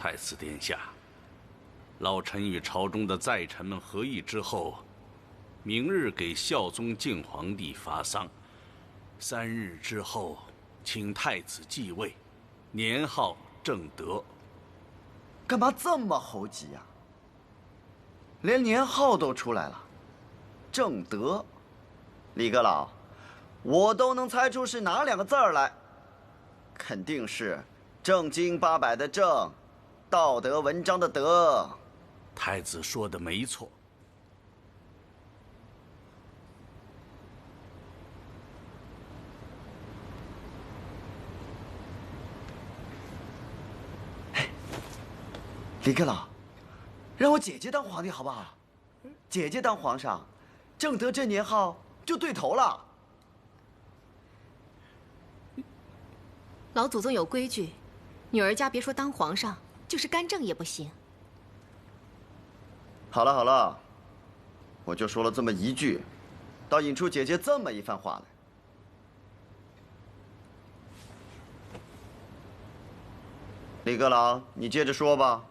太子殿下，老臣与朝中的在臣们合议之后，明日给孝宗敬皇帝发丧，3日之后，请太子继位，年号正德。干嘛这么猴急呀？连年号都出来了，正德。李阁老，我都能猜出是哪2个字儿来，肯定是正经八百的正，道德文章的德。太子说的没错。李阁老，让我姐姐当皇帝好不好？姐姐当皇上，正德这年号就对头了。老祖宗有规矩，女儿家别说当皇上，就是干政也不行。好了好了，我就说了这么一句，倒引出姐姐这么一番话来。李阁老，你接着说吧。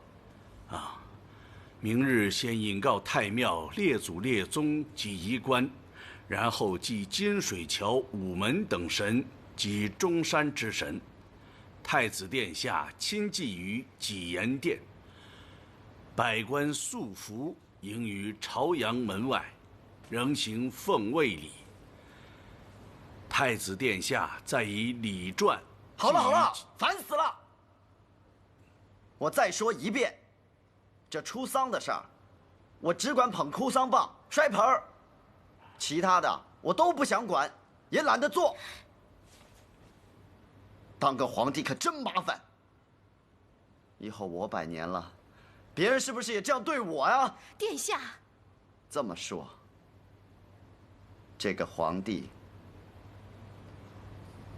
明日先引告太庙列祖列宗及仪官，然后祭金水桥、午门等神及中山之神。太子殿下亲祭于济延殿，百官素服迎于朝阳门外，仍行奉位礼。太子殿下再以礼传。好了好了，烦死了！我再说一遍，这出丧的事儿，我只管捧哭丧棒、摔盆儿，其他的我都不想管，也懒得做。当个皇帝可真麻烦。以后我100年了，别人是不是也这样对我呀？殿下，这么说，这个皇帝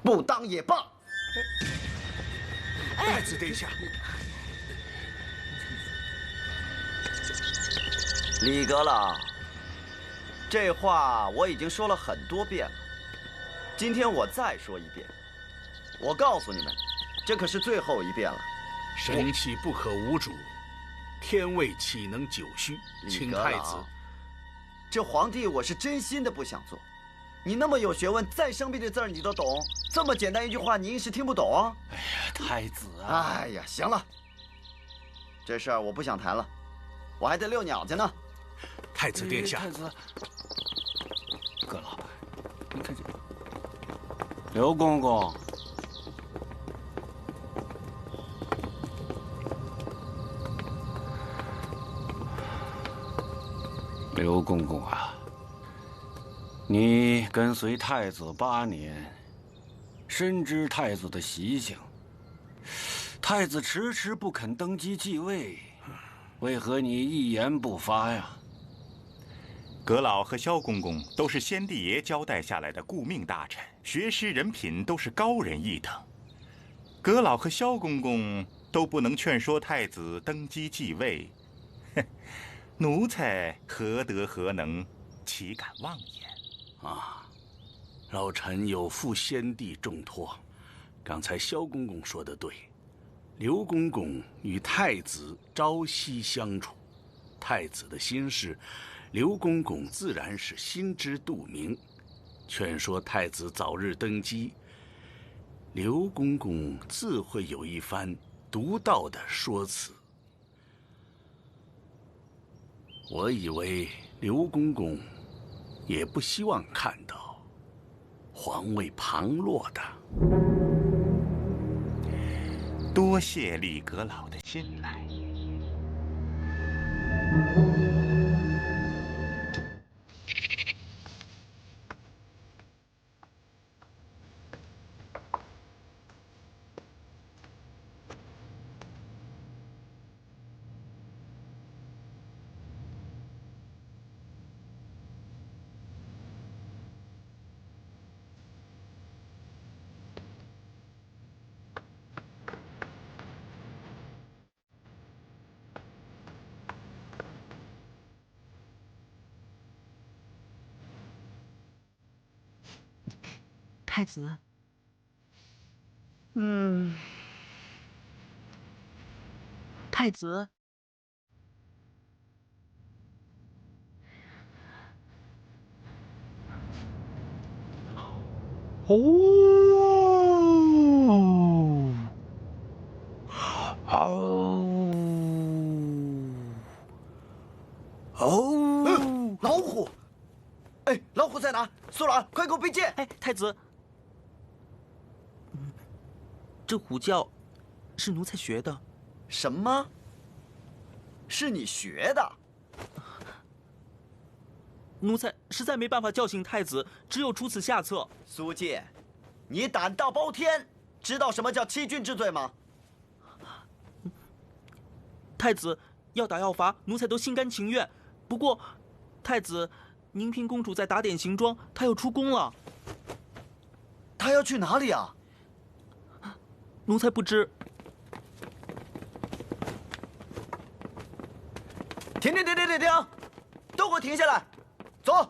不当也罢。太子殿下，李阁老，这话我已经说了很多遍了，今天我再说一遍。我告诉你们，这可是最后一遍了。神器不可无主，天位岂能久虚？请太子。这皇帝我是真心的不想做。你那么有学问，再生僻的字儿你都懂，这么简单一句话你硬是听不懂啊？哎呀，太子啊！哎呀，行了，这事儿我不想谈了，我还得遛鸟去呢。太子殿下，太子，阁老，你看这，刘公公。刘公公啊，你跟随太子8年，深知太子的习性。太子迟迟不肯登基继位，为何你一言不发呀？阁老和萧公公都是先帝爷交代下来的顾命大臣，学识人品都是高人一等。阁老和萧公公都不能劝说太子登基继位，哼，奴才何德何能，岂敢妄言？啊，老臣有负先帝重托。刚才萧公公说得对，刘公公与太子朝夕相处，太子的心事，刘公公自然是心知肚明。劝说太子早日登基，刘公公自会有一番独到的说辞。我以为刘公公也不希望看到皇位旁落的。多谢李阁老的信赖。太子，太子。哦，老虎！哎，老虎在哪？苏老，快给我备剑！哎，太子，这虎叫是奴才学的。什么？是你学的？奴才实在没办法叫醒太子，只有出此下策。苏介，你胆大包天，知道什么叫欺君之罪吗？太子要打要罚，奴才都心甘情愿。不过，太子，宁嫔公主在打点行装，她要出宫了。他要去哪里啊？奴才不知。停！都给我停下来！走！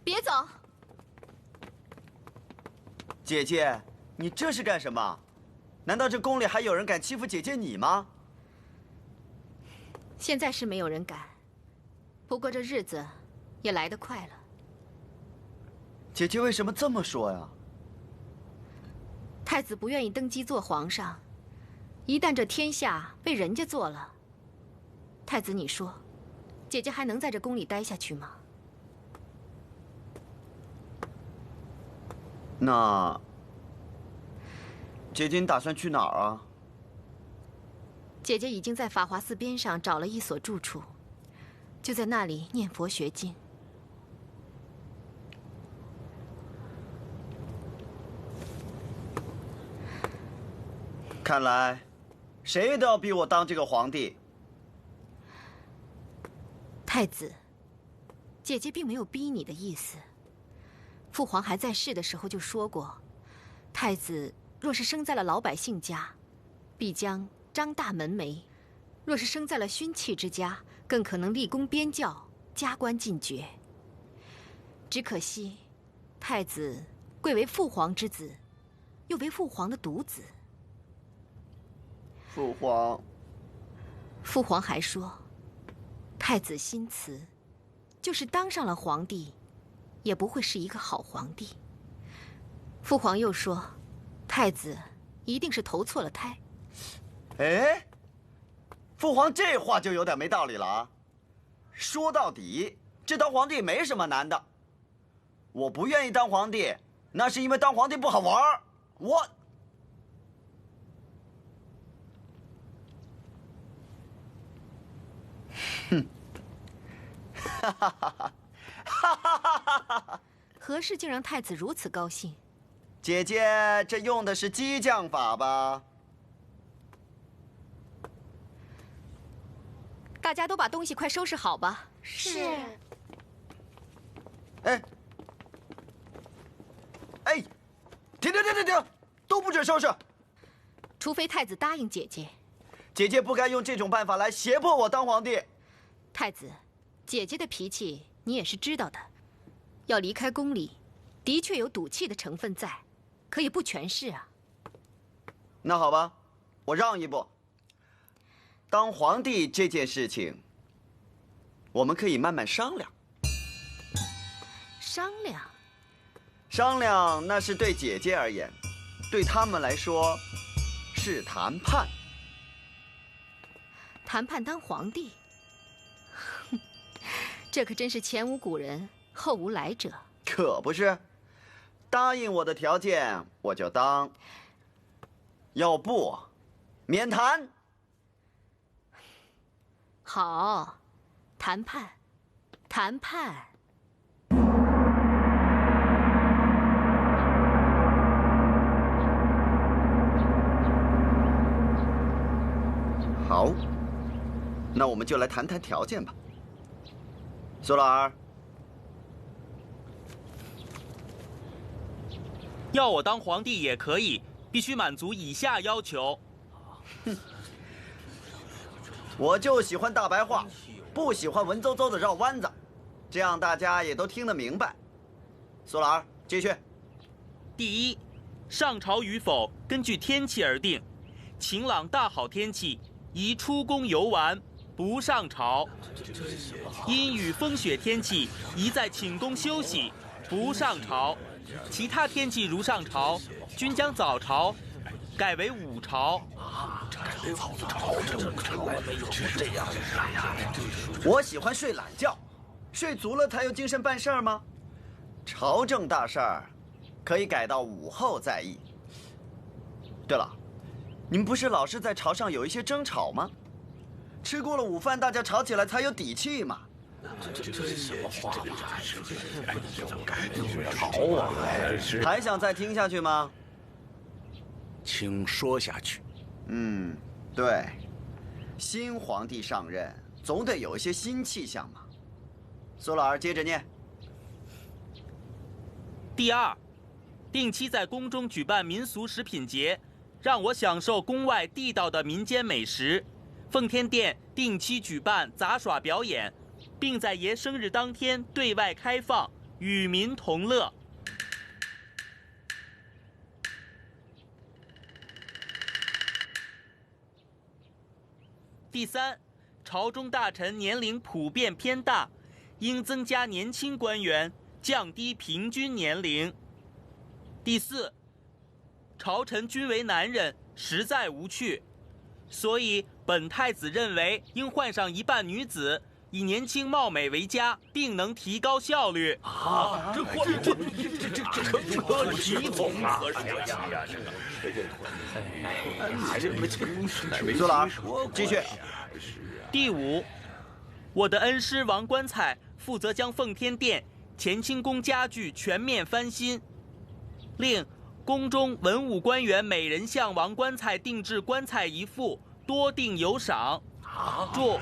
别走！姐姐，你这是干什么？难道这宫里还有人敢欺负姐姐你吗？现在是没有人敢，不过这日子也来得快了。姐姐为什么这么说呀？太子不愿意登基做皇上，一旦这天下被人家做了，太子你说，姐姐还能在这宫里待下去吗？那姐姐你打算去哪儿啊？姐姐已经在法华寺边上找了一所住处，就在那里念佛学经。看来，谁都要逼我当这个皇帝。太子，姐姐并没有逼你的意思。父皇还在世的时候就说过，太子若是生在了老百姓家，必将张大门楣；若是生在了勋戚之家，更可能立功边教，加官进爵。只可惜，太子贵为父皇之子，又为父皇的独子。父皇还说，太子心慈，就是当上了皇帝，也不会是一个好皇帝。父皇又说，太子一定是投错了胎。哎，父皇这话就有点没道理了啊！说到底，这当皇帝没什么难的。我不愿意当皇帝，那是因为当皇帝不好玩儿。何事竟让太子如此高兴？姐姐，这用的是激将法吧？大家都把东西快收拾好吧。是。哎，停！都不准收拾！除非太子答应姐姐。姐姐不该用这种办法来胁迫我当皇帝。太子，姐姐的脾气你也是知道的。要离开宫里，的确有赌气的成分在，可也不全是啊。那好吧，我让一步。当皇帝这件事情，我们可以慢慢商量。商量那是对姐姐而言，对他们来说是谈判。谈判当皇帝，这可真是前无古人后无来者。可不是，答应我的条件我就当，要不免谈。好，谈判。好，那我们就来谈谈条件吧。苏老儿，要我当皇帝也可以，必须满足以下要求。我就喜欢大白话，不喜欢文绉绉的绕弯子，这样大家也都听得明白。苏老儿，继续。第一，上朝与否根据天气而定，晴朗大好天气，宜出宫游玩，不上朝；阴雨风雪天气，宜在寝宫休息，不上朝。其他天气如上朝，均将早朝改为午朝。我喜欢睡懒觉，睡足了才有精神办事儿吗？朝政大事儿，可以改到午后再议。对了，你们不是老是在朝上有一些争吵吗？吃过了午饭，大家吵起来才有底气嘛。这什么话？吵啊！还想再听下去吗？请说下去。对，新皇帝上任，总得有一些新气象嘛。苏老儿接着念。第二，定期在宫中举办民俗食品节，让我享受宫外地道的民间美食。奉天殿定期举办杂耍表演，并在爷生日当天对外开放，与民同乐。第三，朝中大臣年龄普遍偏大，应增加年轻官员，降低平均年龄。第四，朝臣均为男人，实在无趣，所以本太子认为应换上一半女子，以年轻貌美为佳，并能提高效率。急从啊！苏老儿，继续。第五，我的恩师王官彩负责将奉天殿、乾清宫家具全面翻新，令宫中文武官员每人向王官彩定制棺材一副，多定有赏。注：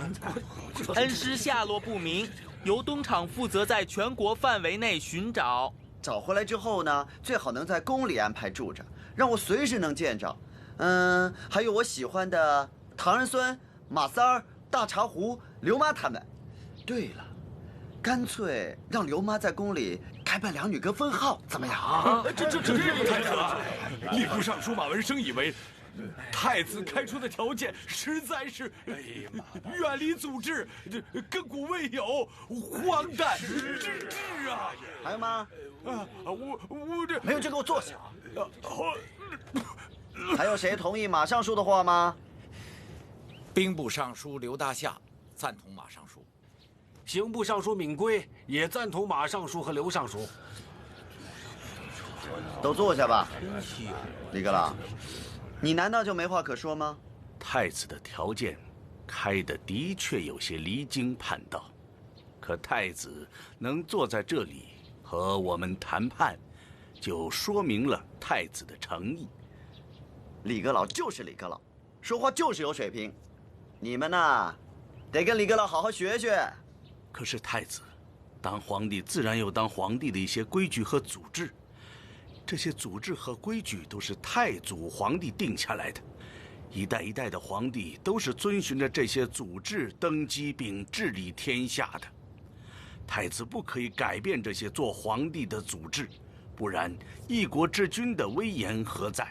恩师下落不明，由东厂负责在全国范围内寻找。找回来之后呢，最好能在宫里安排住着，让我随时能见着。还有我喜欢的唐人孙、马三儿、大茶壶、刘妈他们。对了，干脆让刘妈在宫里开办两女阁分号，怎么样？这太好了！吏部尚书马文生以为，太子开出的条件实在是远离祖制，亘古未有，荒诞之至啊！还有吗？我这没有就给我坐下。还有谁同意马尚书的话吗？兵部尚书刘大夏赞同马尚书，刑部尚书闵圭也赞同马尚书和刘尚书。都坐下吧。李阁老，你难道就没话可说吗？太子的条件开的的确有些离经叛道，可太子能坐在这里和我们谈判，就说明了太子的诚意。李阁老就是李阁老，说话就是有水平。你们呐，得跟李阁老好好学学。可是太子当皇帝，自然有当皇帝的一些规矩和组织，这些组织和规矩都是太祖皇帝定下来的，一代一代的皇帝都是遵循着这些组织登基并治理天下的。太子不可以改变这些做皇帝的组织，不然一国之君的威严何在？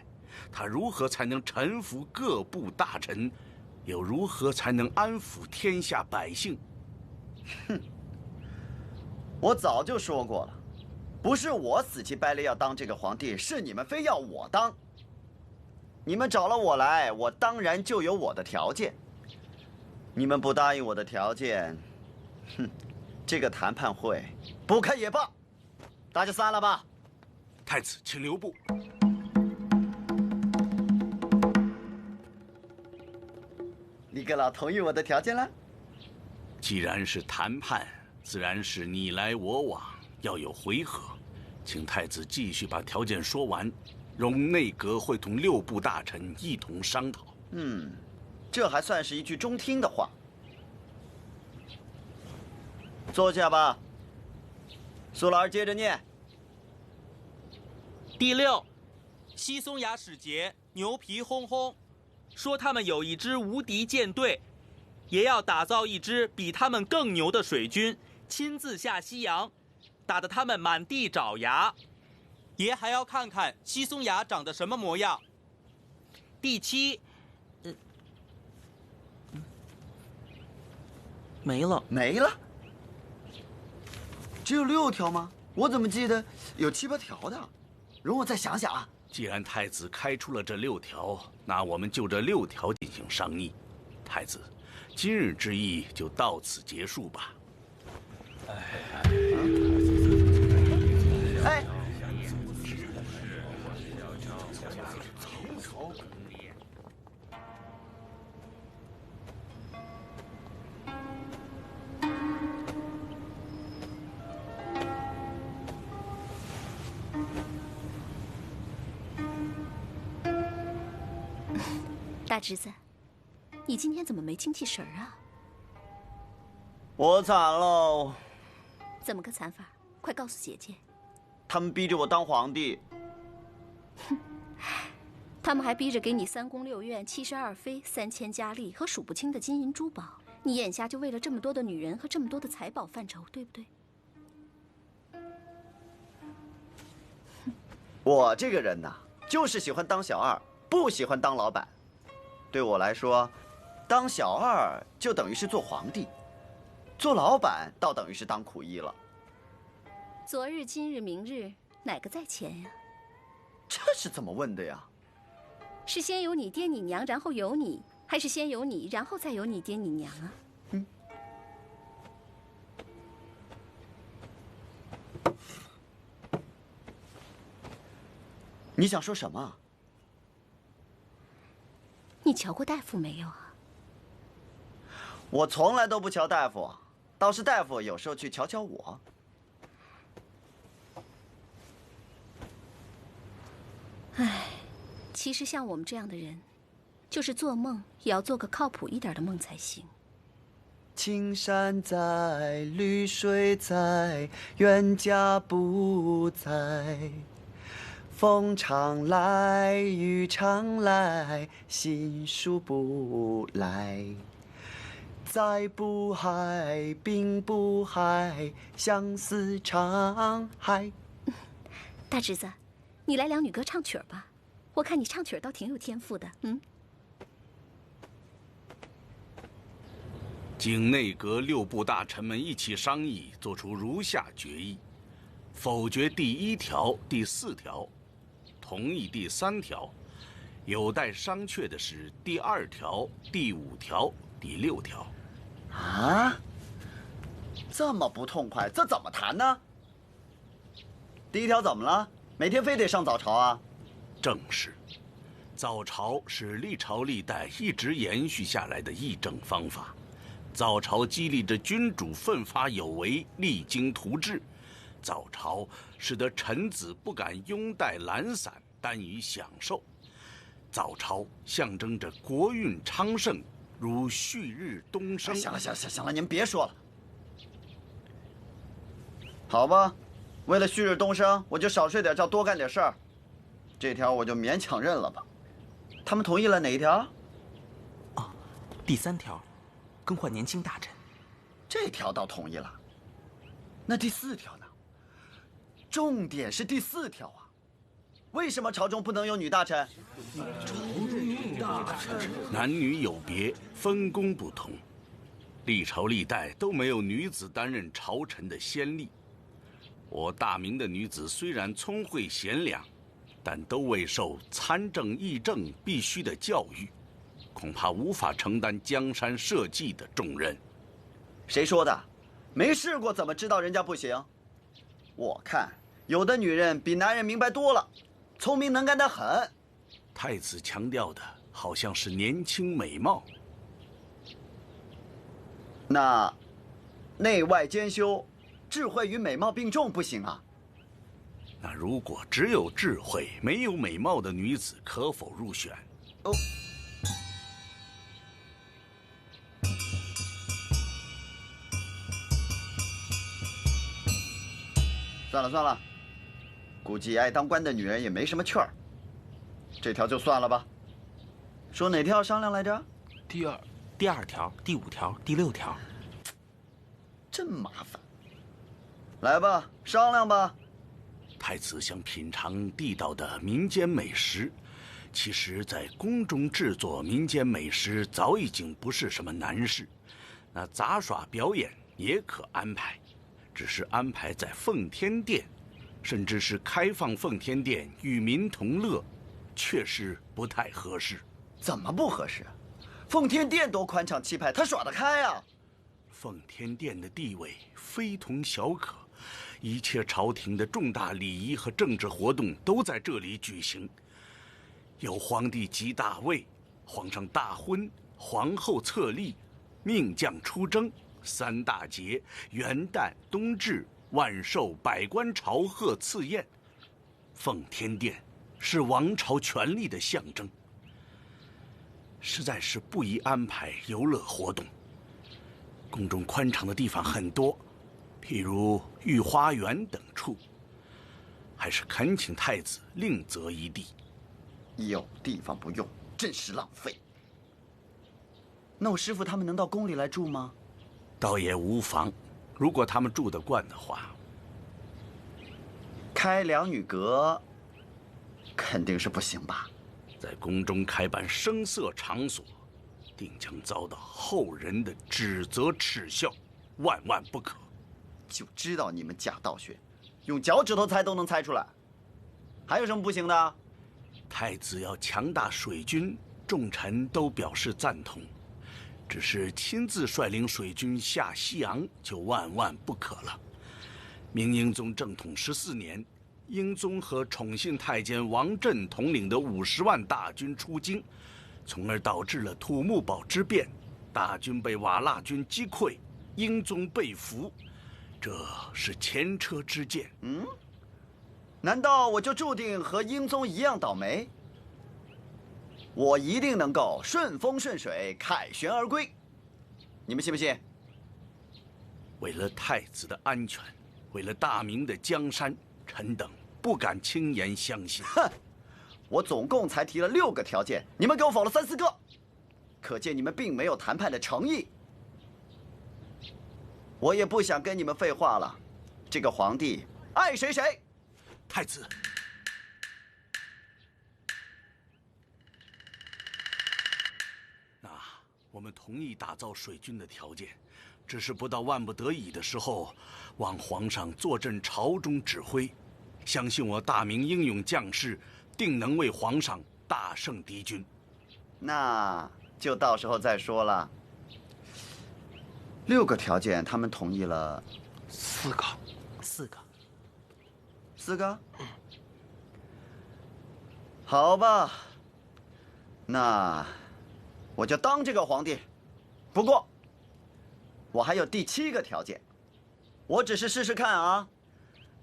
他如何才能臣服各部大臣，又如何才能安抚天下百姓？我早就说过了，不是我死乞白赖要当这个皇帝，是你们非要我当。你们找了我来，我当然就有我的条件。你们不答应我的条件，这个谈判会不开也罢，大家散了吧。太子，请留步。李阁老同意我的条件了。既然是谈判，自然是你来我往，要有回合。请太子继续把条件说完，容内阁会同6部大臣一同商讨。这还算是一句中听的话。坐下吧。苏老儿接着念。第6，西松崖使节牛皮轰轰，说他们有一支无敌舰队，也要打造一支比他们更牛的水军，亲自下西洋，打得他们满地找牙。爷还要看看西松崖长得什么模样。第7，没了。没了？只有6条吗？我怎么记得有7、8条的？容我再想想啊。既然太子开出了这6条，那我们就这6条进行商议。太子，今日之议就到此结束吧。哎，大侄子，你今天怎么没精气神啊？我惨喽！怎么个惨法？快告诉姐姐。他们逼着我当皇帝。他们还逼着给你3宫6院、72妃、3000佳丽和数不清的金银珠宝。你眼下就为了这么多的女人和这么多的财宝犯愁，对不对？我这个人呐，就是喜欢当小二，不喜欢当老板。对我来说，当小二就等于是做皇帝，做老板倒等于是当苦役了。昨日、今日、明日，哪个在前呀？这是怎么问的呀？是先有你爹你娘，然后有你，还是先有你，然后再有你爹你娘啊？你想说什么？你瞧过大夫没有啊？我从来都不瞧大夫，倒是大夫有时候去瞧瞧我。唉，其实像我们这样的人，就是做梦也要做个靠谱一点的梦才行。青山在，绿水在，冤家不在。风常来，雨常来，心术不来。灾不害，病不害，相思常害。大侄子，你来两女歌唱曲儿吧，我看你唱曲儿倒挺有天赋的。经内阁6部大臣们一起商议，做出如下决议：否决第1条、第4条，同意第3条，有待商榷的是第2条、第5条、第6条。啊，这么不痛快，这怎么谈呢？第1条怎么了？每天非得上早朝啊？正是，早朝是历朝历代一直延续下来的议政方法。早朝激励着君主奋发有为，励精图治。早朝使得臣子不敢拥戴懒散，耽于享受。早朝象征着国运昌盛，如旭日东升。行了，行了，您别说了。好吧，为了旭日东升，我就少睡点觉，多干点事儿。这条我就勉强认了吧。他们同意了哪一条？第3条。更换年轻大臣，这条倒同意了。那第4条呢？重点是第4条啊！为什么朝中不能有女大臣？男女有别，分工不同，历朝历代都没有女子担任朝臣的先例。我大明的女子虽然聪慧贤良，但都未受参政议政必须的教育。恐怕无法承担江山社稷的重任。谁说的？没试过怎么知道人家不行？我看有的女人比男人明白多了，聪明能干得很。太子强调的好像是年轻美貌。那内外兼修，智慧与美貌并重不行啊？那如果只有智慧没有美貌的女子，可否入选？哦。算了，估计爱当官的女人也没什么趣儿。这条就算了吧。说哪条要商量来着？第2条、第5条、第6条。真麻烦。来吧，商量吧。太子想品尝地道的民间美食，其实，在宫中制作民间美食早已经不是什么难事。那杂耍表演也可安排，只是安排在奉天殿，甚至是开放奉天殿与民同乐，确实不太合适。怎么不合适？奉天殿多宽敞气派，他耍得开啊！奉天殿的地位非同小可，一切朝廷的重大礼仪和政治活动都在这里举行。有皇帝即大位，皇上大婚，皇后册立，命将出征，三大节，元旦、冬至、万寿、百官朝贺赐宴。奉天殿是王朝权力的象征，实在是不宜安排游乐活动。宫中宽敞的地方很多，譬如御花园等处，还是恳请太子另择一地。有地方不用，真是浪费。那我师傅他们能到宫里来住吗？倒也无妨，如果他们住得惯的话。开两女阁，肯定是不行吧？在宫中开办声色场所，定将遭到后人的指责耻笑，万万不可。就知道你们假道学，用脚趾头猜都能猜出来。还有什么不行的？太子要强大水军，众臣都表示赞同，只是亲自率领水军下西洋就万万不可了。明英宗正统14年，英宗和宠信太监王振统领的50万大军出京，从而导致了土木堡之变，大军被瓦剌军击溃，英宗被俘，这是前车之鉴。难道我就注定和英宗一样倒霉？我一定能够顺风顺水，凯旋而归。你们信不信？为了太子的安全，为了大明的江山，臣等不敢轻言相信。哼！我总共才提了6个条件，你们给我否了3、4个，可见你们并没有谈判的诚意。我也不想跟你们废话了，这个皇帝爱谁谁。太子，那我们同意打造水军的条件，只是不到万不得已的时候，望皇上坐镇朝中指挥。相信我大明英勇将士定能为皇上大胜敌军。那就到时候再说了。6个条件，他们同意了4个，4个。好吧，那我就当这个皇帝。不过，我还有第7个条件，我只是试试看啊。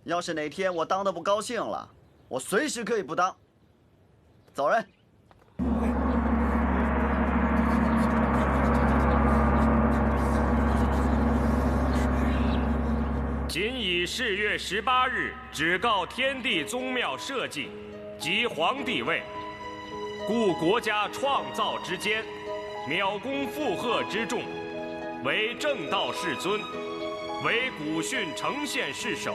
要是哪天我当的不高兴了，我随时可以不当。走人。仅以是月18日只告天地宗庙社稷及皇帝位，故国家创造之间，庙公附贺之众，为正道世尊，为古训承宪世首，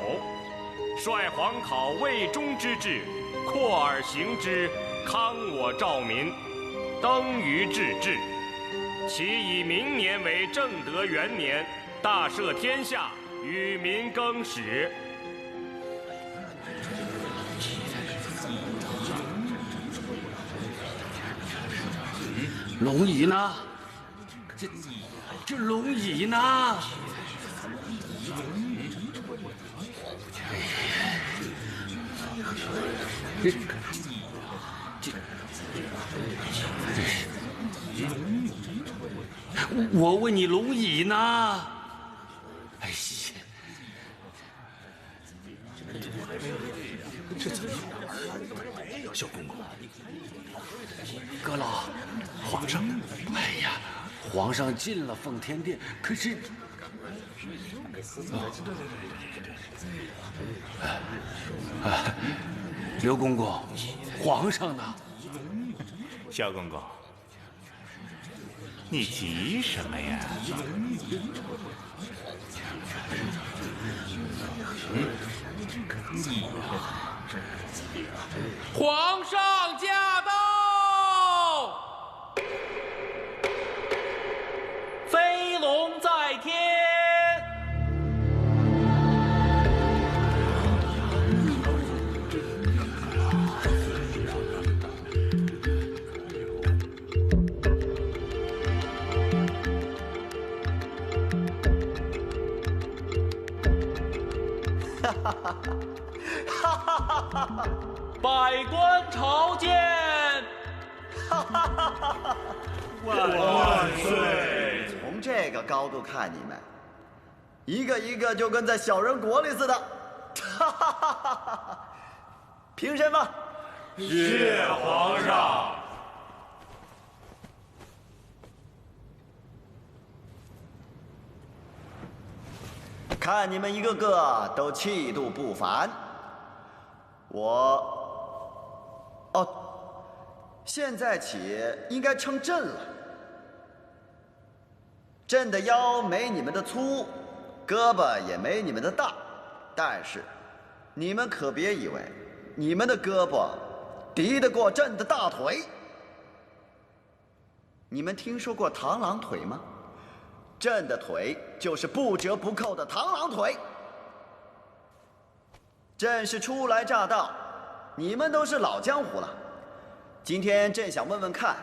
率皇考魏忠之志，扩而行之，康我兆民，登于至治。其以明年为正德元年，大赦天下，与民更始。龙椅呢？这龙椅呢？我问你龙椅呢？哎呀！这怎么小公公，阁老，皇上呢？哎呀，皇上进了奉天殿，可是……刘公公，皇上呢？萧公公，你急什么呀？皇上驾到！飞龙在百官朝见！万岁！从这个高度看你们，一个一个就跟在小人国里似的。凭什么？谢皇上。看你们一个个都气度不凡，现在起应该称朕了。朕的腰没你们的粗，胳膊也没你们的大，但是你们可别以为你们的胳膊敌得过朕的大腿。你们听说过螳螂腿吗？朕的腿就是不折不扣的螳螂腿。朕是初来乍到，你们都是老江湖了。今天朕想问问看，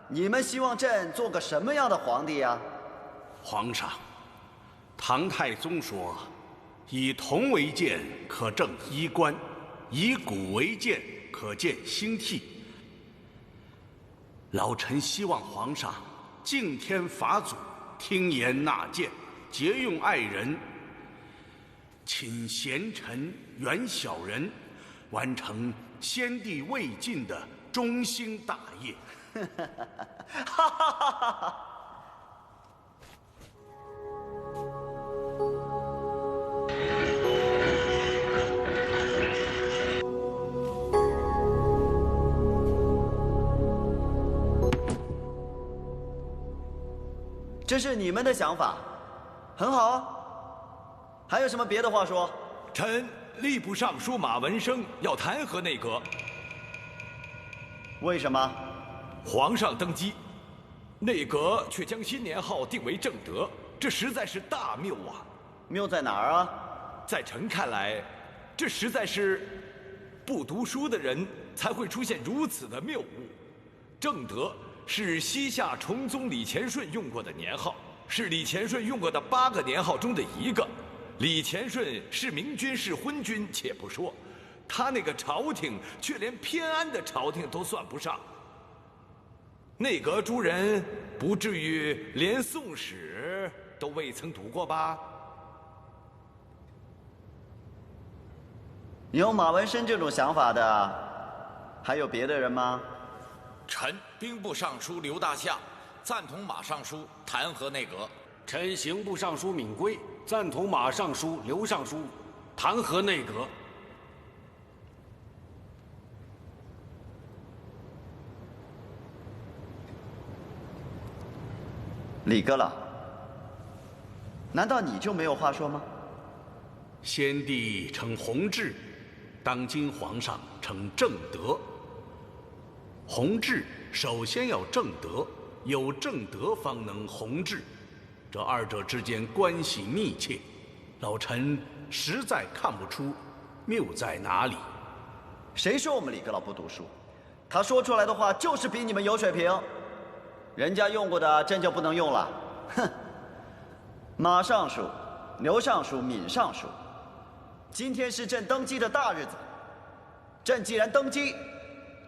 你们希望朕做个什么样的皇帝呀？皇上，唐太宗说，以铜为鉴，可正衣冠；以古为鉴，可见兴替。老臣希望皇上敬天法祖，听言纳谏，节用爱人，亲贤臣，远小人，完成先帝未尽的中兴大业。哈哈哈哈！这是你们的想法，很好啊。还有什么别的话说？臣吏部尚书马文生要弹劾内阁。为什么？皇上登基，内阁却将新年号定为正德，这实在是大谬啊！谬在哪儿啊？在臣看来，这实在是不读书的人才会出现如此的谬误。正德是西夏崇宗李乾顺用过的年号，是李乾顺用过的8个年号中的一个。李乾顺是明君是昏君且不说，他那个朝廷却连偏安的朝廷都算不上。内阁诸人不至于连《宋史》都未曾读过吧？有马文生这种想法的，还有别的人吗？臣兵部尚书刘大夏赞同马尚书弹劾内阁。臣刑部尚书闵圭赞同马尚书刘尚书弹劾内阁。李阁老，难道你就没有话说吗？先帝称弘治，当今皇上称正德。弘治首先要正德，有正德方能弘治，这二者之间关系密切，老臣实在看不出谬在哪里。谁说我们李阁老不读书？他说出来的话就是比你们有水平。人家用过的，朕就不能用了。哼！马尚书、刘尚书、闵尚书，今天是朕登基的大日子。朕既然登基，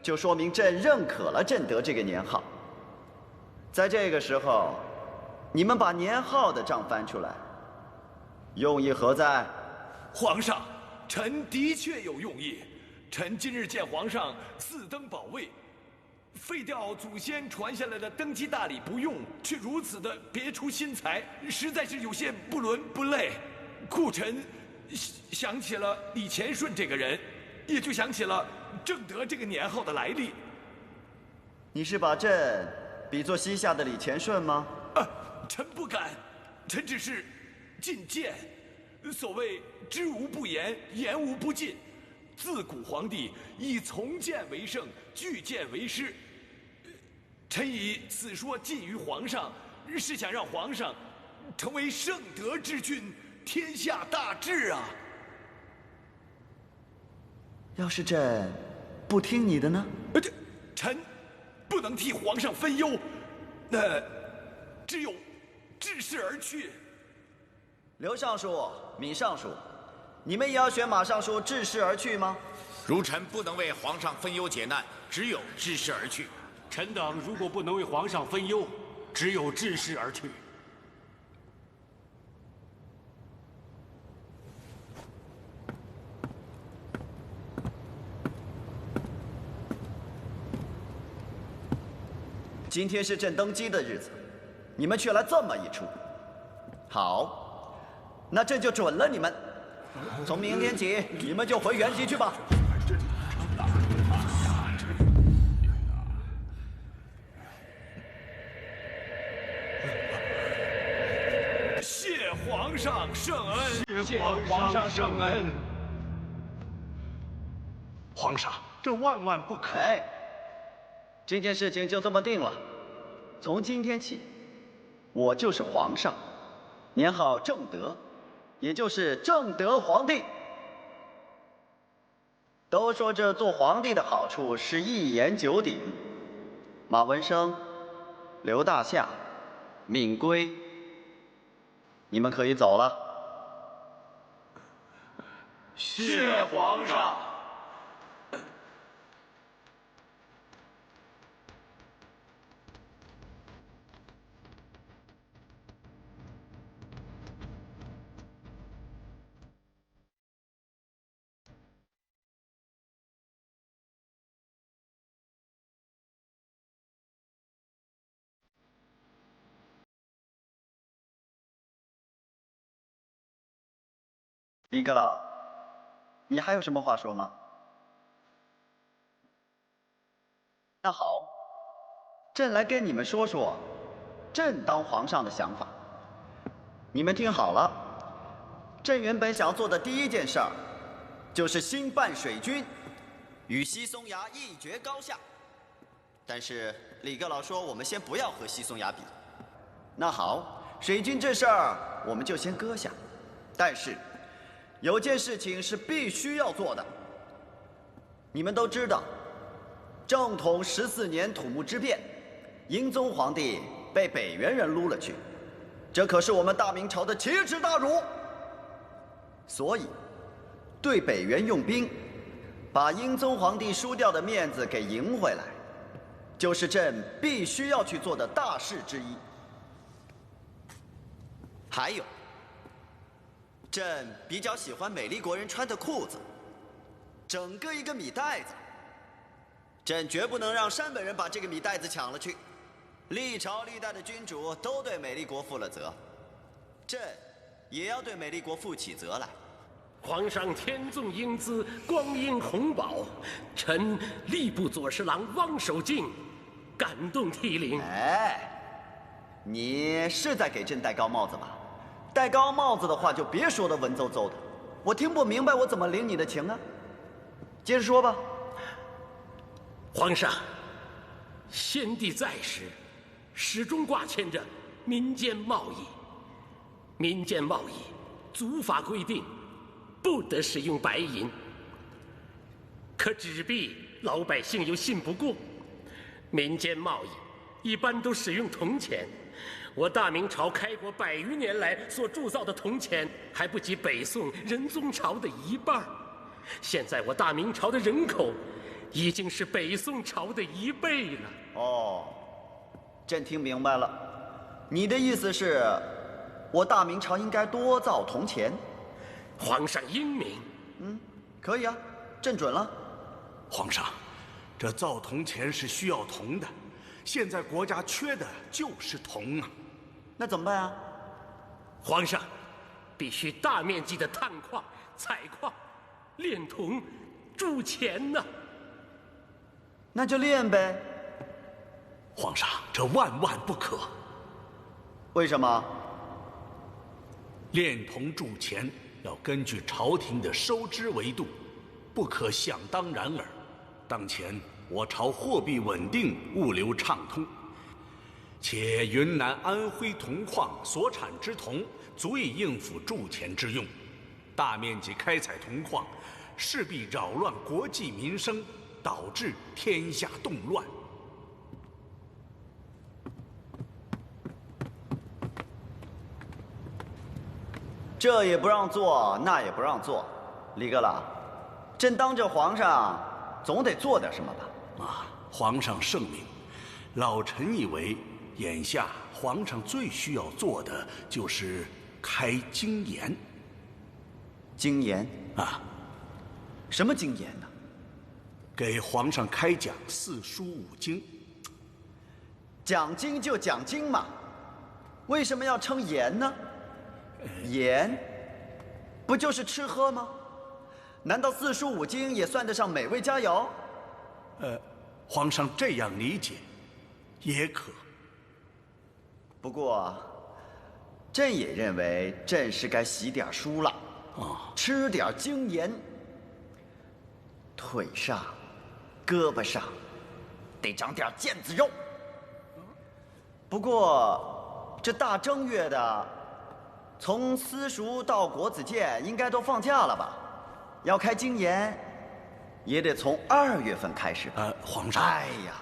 就说明朕认可了正德这个年号。在这个时候，你们把年号的账翻出来，用意何在？皇上，臣的确有用意。臣今日见皇上四登宝位，废掉祖先传下来的登基大礼不用，却如此的别出心裁，实在是有些不伦不类。故臣想起了李乾顺这个人，也就想起了正德这个年号的来历。你是把朕比作西夏的李乾顺吗？臣不敢，臣只是进谏。所谓知无不言，言无不尽。自古皇帝以从谏为圣，拒谏为师。臣以此说进于皇上，是想让皇上成为圣德之君，天下大治啊！要是朕不听你的呢？臣不能替皇上分忧，那只有致仕而去。刘尚书、闵尚书，你们也要选马尚书致仕而去吗？如臣不能为皇上分忧解难，只有致仕而去。臣等如果不能为皇上分忧，只有致仕而去。今天是朕登基的日子，你们却来这么一出。好，那朕就准了你们。从明天起，你们就回原籍去吧。谢皇上圣恩，谢皇上圣恩。皇上，这万万不可！哎，这件事情就这么定了。从今天起，我就是皇上，年号正德，也就是正德皇帝。都说这做皇帝的好处是一言九鼎。马文生、刘大夏、闵圭，你们可以走了。谢皇上。李阁老，你还有什么话说吗？那好，朕来跟你们说说朕当皇上的想法。你们听好了，朕原本想做的第一件事儿，就是兴办水军，与西松崖一决高下。但是李阁老说，我们先不要和西松崖比。那好，水军这事儿我们就先搁下。但是有件事情是必须要做的。你们都知道，正统14年土木之变，英宗皇帝被北元人撸了去，这可是我们大明朝的奇耻大辱。所以，对北元用兵，把英宗皇帝输掉的面子给赢回来，就是朕必须要去做的大事之一。还有，朕比较喜欢美丽国人穿的裤子，整个一个米袋子。朕绝不能让山本人把这个米袋子抢了去。历朝历代的君主都对美丽国负了责，朕也要对美丽国负起责来。皇上天纵英姿，光阴洪宝，臣吏部左侍郎汪守敬感动涕零。哎，你是在给朕戴高帽子吧？戴高帽子的话，就别说的文绉绉的，我听不明白，我怎么领你的情啊？接着说吧。皇上，先帝在时，始终挂牵着民间贸易。民间贸易，祖法规定，不得使用白银。可纸币，老百姓又信不过。民间贸易，一般都使用铜钱。我大明朝开国100余年来所铸造的铜钱，还不及北宋仁宗朝的1半。现在我大明朝的人口，已经是北宋朝的1倍了。哦，朕听明白了，你的意思是，我大明朝应该多造铜钱？皇上英明。可以啊，朕准了。皇上，这造铜钱是需要铜的，现在国家缺的就是铜啊。那怎么办啊？皇上，必须大面积的探矿、采矿、炼铜、铸钱呢。那就炼呗。皇上，这万万不可。为什么？炼铜铸钱要根据朝廷的收支为度，不可想当然耳。当前我朝货币稳定，物流畅通，且云南、安徽铜矿所产之铜足以应付铸钱之用。大面积开采铜矿，势必扰乱国计民生，导致天下动乱。这也不让做，那也不让做，李阁老，朕当着皇上，总得做点什么吧？啊，皇上圣明，老臣以为，眼下皇上最需要做的就是开经言。经言啊，什么经言呢？给皇上开讲四书五经。讲经就讲经嘛，为什么要称言呢？言不就是吃喝吗？难道四书五经也算得上美味佳肴？皇上这样理解，也可。不过，朕也认为朕是该习点书了，吃点经言。腿上、胳膊上得长点腱子肉。不过，这大正月的，从私塾到国子监应该都放假了吧？要开经言，也得从2月份开始。皇上。哎呀，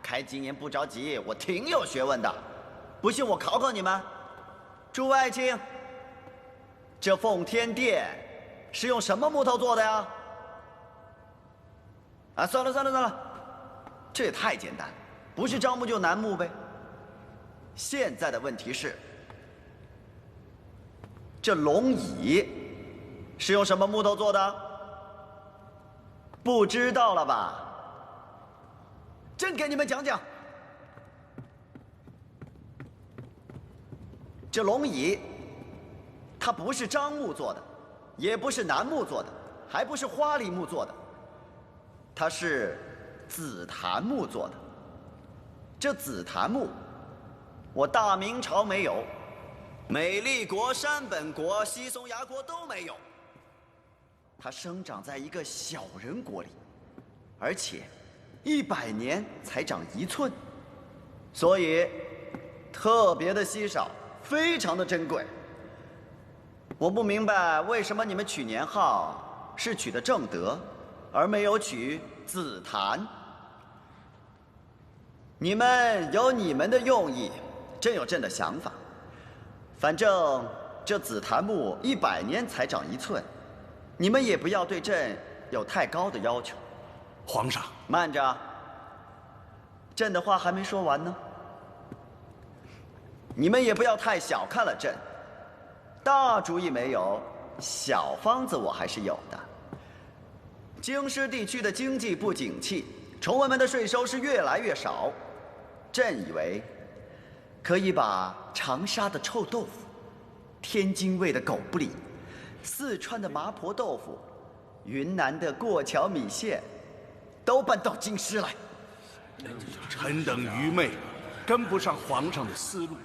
开经言不着急，我挺有学问的。不信我考考你们，诸位爱卿，这奉天殿是用什么木头做的呀？啊，算了，这也太简单，不是樟木就楠木呗。现在的问题是，这龙椅是用什么木头做的？不知道了吧？朕给你们讲讲。这龙椅，它不是樟木做的，也不是楠木做的，还不是花梨木做的，它是紫檀木做的。这紫檀木，我大明朝没有，美丽国、山本国、西松牙国都没有。它生长在一个小人国里，而且100年才长1寸，所以特别的稀少，非常的珍贵。我不明白为什么你们取年号是取的正德，而没有取紫檀。你们有你们的用意，朕有朕的想法。反正这紫檀木100年才长1寸，你们也不要对朕有太高的要求。皇上，慢着，朕的话还没说完呢。你们也不要太小看了朕，大主意没有，小方子我还是有的。京师地区的经济不景气，崇文门的税收是越来越少。朕以为，可以把长沙的臭豆腐、天津卫的狗不理、四川的麻婆豆腐、云南的过桥米线，都搬到京师来。臣等愚昧，跟不上皇上的思路。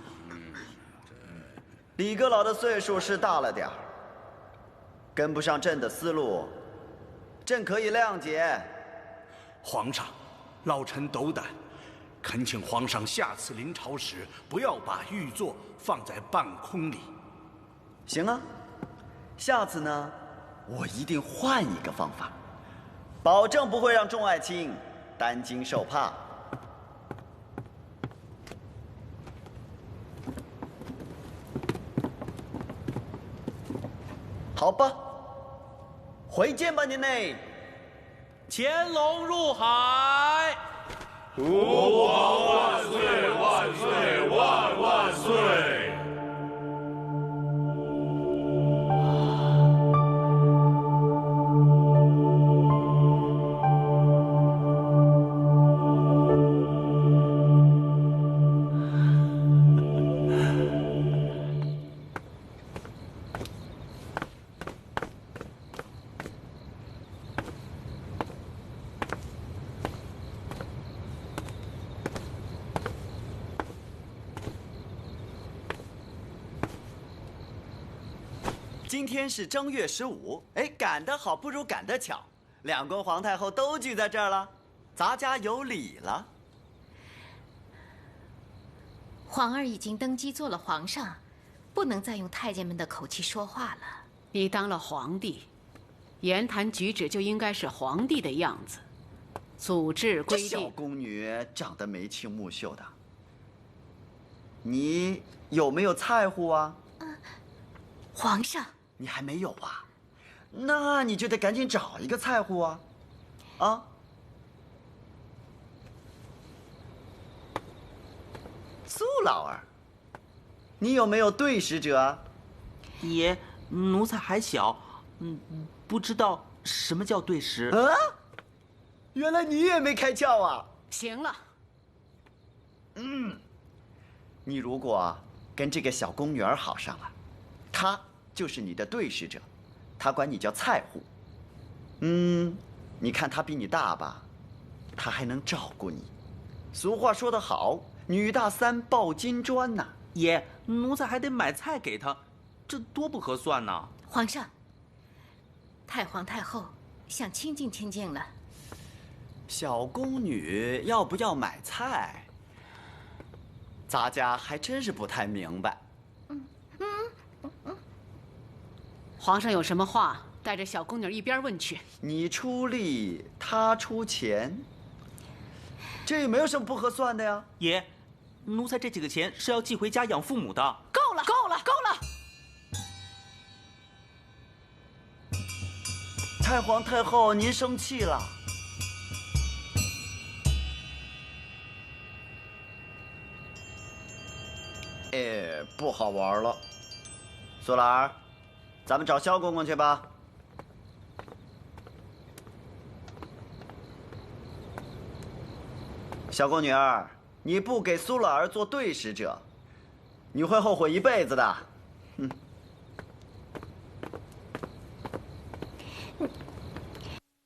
李阁老的岁数是大了点儿，跟不上朕的思路，朕可以谅解。皇上，老臣斗胆，恳请皇上下次临朝时不要把玉座放在半空里。行啊，下次呢，我一定换一个方法，保证不会让众爱卿担惊受怕。好吧，回见吧，您嘞。潜龙入海。吾皇万岁万岁万万岁！今天是正月15，哎，赶得好不如赶得巧，两宫皇太后都聚在这儿了，咱家有礼了。皇儿已经登基做了皇上，不能再用太监们的口气说话了。你当了皇帝，言谈举止就应该是皇帝的样子，祖制规定。这小宫女长得眉清目秀的，你有没有菜乎啊？皇上，你还没有啊？那你就得赶紧找一个菜户啊！啊！苏老儿，你有没有对使者啊？爷，奴才还小，不知道什么叫对使。啊！原来你也没开窍啊！行了。你如果跟这个小宫女儿好上了，她就是你的对使者，她管你叫菜户。你看她比你大吧，她还能照顾你。俗话说得好，女大三抱金砖呐。爷，奴才还得买菜给她，这多不合算呐！皇上，太皇太后想清静清静了。小宫女要不要买菜？咱家还真是不太明白。皇上有什么话，带着小宫女一边问去。你出力，他出钱，这也没有什么不合算的呀。爷，奴才这几个钱是要寄回家养父母的。够了，够了，够了！太皇太后，您生气了。不好玩了。苏老儿，咱们找萧公公去吧。小宫女儿，你不给苏老儿做对使者，你会后悔一辈子的。